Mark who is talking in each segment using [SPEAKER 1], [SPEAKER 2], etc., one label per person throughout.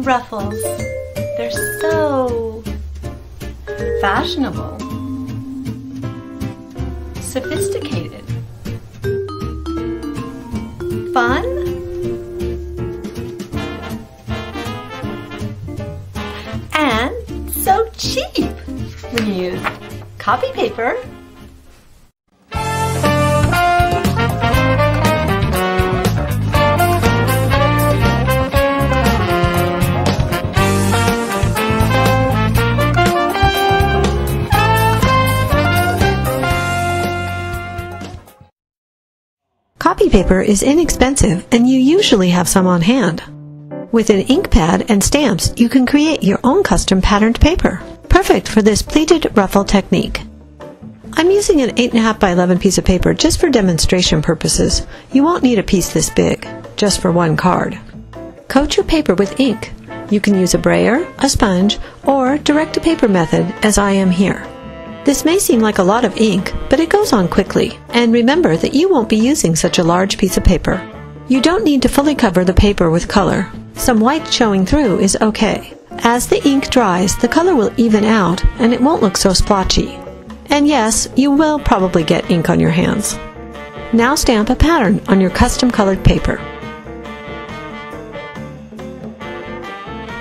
[SPEAKER 1] Ruffles. They're so fashionable, sophisticated, fun, and so cheap when you use copy paper.
[SPEAKER 2] Copy paper is inexpensive and you usually have some on hand. With an ink pad and stamps, you can create your own custom patterned paper, perfect for this pleated ruffle technique. I'm using an 8.5 by 11 piece of paper just for demonstration purposes. You won't need a piece this big, just for one card. Coat your paper with ink. You can use a brayer, a sponge, or direct-to-paper method as I am here. This may seem like a lot of ink, but it goes on quickly. And remember that you won't be using such a large piece of paper. You don't need to fully cover the paper with color. Some white showing through is okay. As the ink dries, the color will even out and it won't look so splotchy. And yes, you will probably get ink on your hands. Now stamp a pattern on your custom colored paper.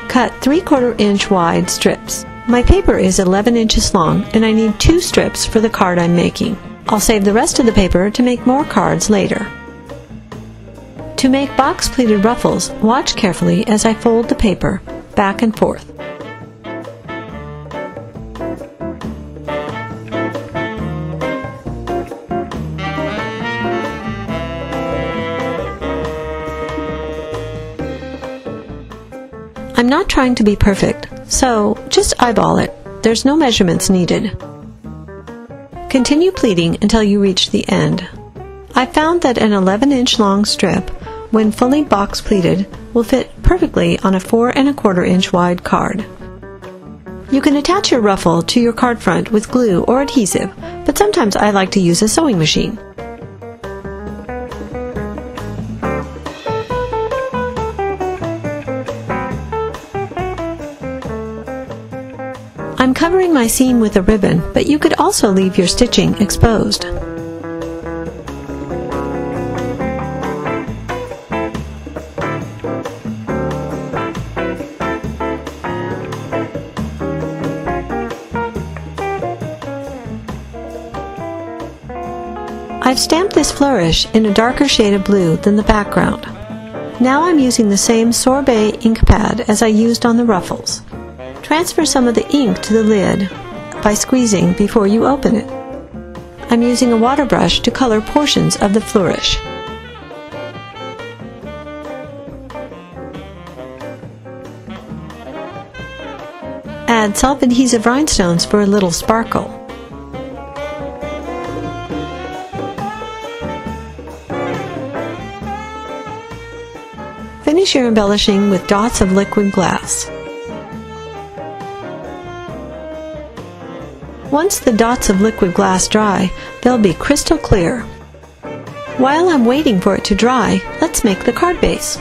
[SPEAKER 2] Cut 3/4 inch wide strips. My paper is 11 inches long and I need 2 strips for the card I'm making. I'll save the rest of the paper to make more cards later. To make box pleated ruffles, watch carefully as I fold the paper back and forth. I'm not trying to be perfect, so just eyeball it. There's no measurements needed. Continue pleating until you reach the end. I found that an 11-inch long strip, when fully box pleated, will fit perfectly on a 4¼ inch wide card. You can attach your ruffle to your card front with glue or adhesive, but sometimes I like to use a sewing machine. I'm covering my seam with a ribbon, but you could also leave your stitching exposed. I've stamped this flourish in a darker shade of blue than the background. Now I'm using the same sorbet ink pad as I used on the ruffles. Transfer some of the ink to the lid by squeezing before you open it. I'm using a water brush to color portions of the flourish. Add self-adhesive rhinestones for a little sparkle. Finish your embellishing with dots of liquid glass. Once the dots of liquid glass dry, they'll be crystal clear. While I'm waiting for it to dry, let's make the card base.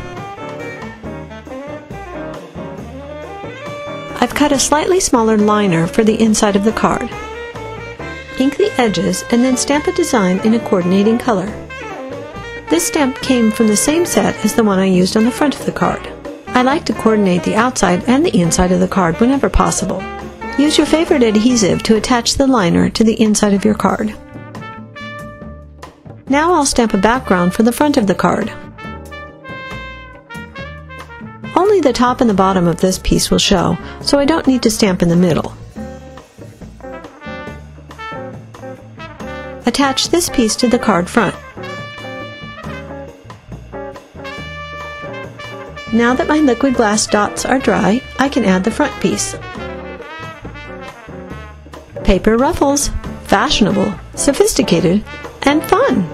[SPEAKER 2] I've cut a slightly smaller liner for the inside of the card. Ink the edges and then stamp a design in a coordinating color. This stamp came from the same set as the one I used on the front of the card. I like to coordinate the outside and the inside of the card whenever possible. Use your favorite adhesive to attach the liner to the inside of your card. Now I'll stamp a background for the front of the card. Only the top and the bottom of this piece will show, so I don't need to stamp in the middle. Attach this piece to the card front. Now that my liquid glass dots are dry, I can add the front piece. Paper ruffles, fashionable, sophisticated, and fun!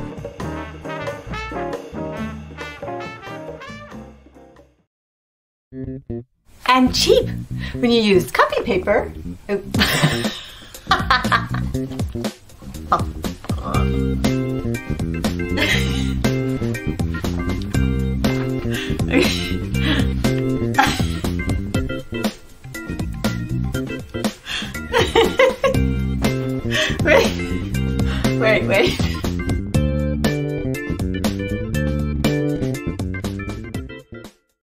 [SPEAKER 1] And cheap when you use copy paper. Oh. Wait.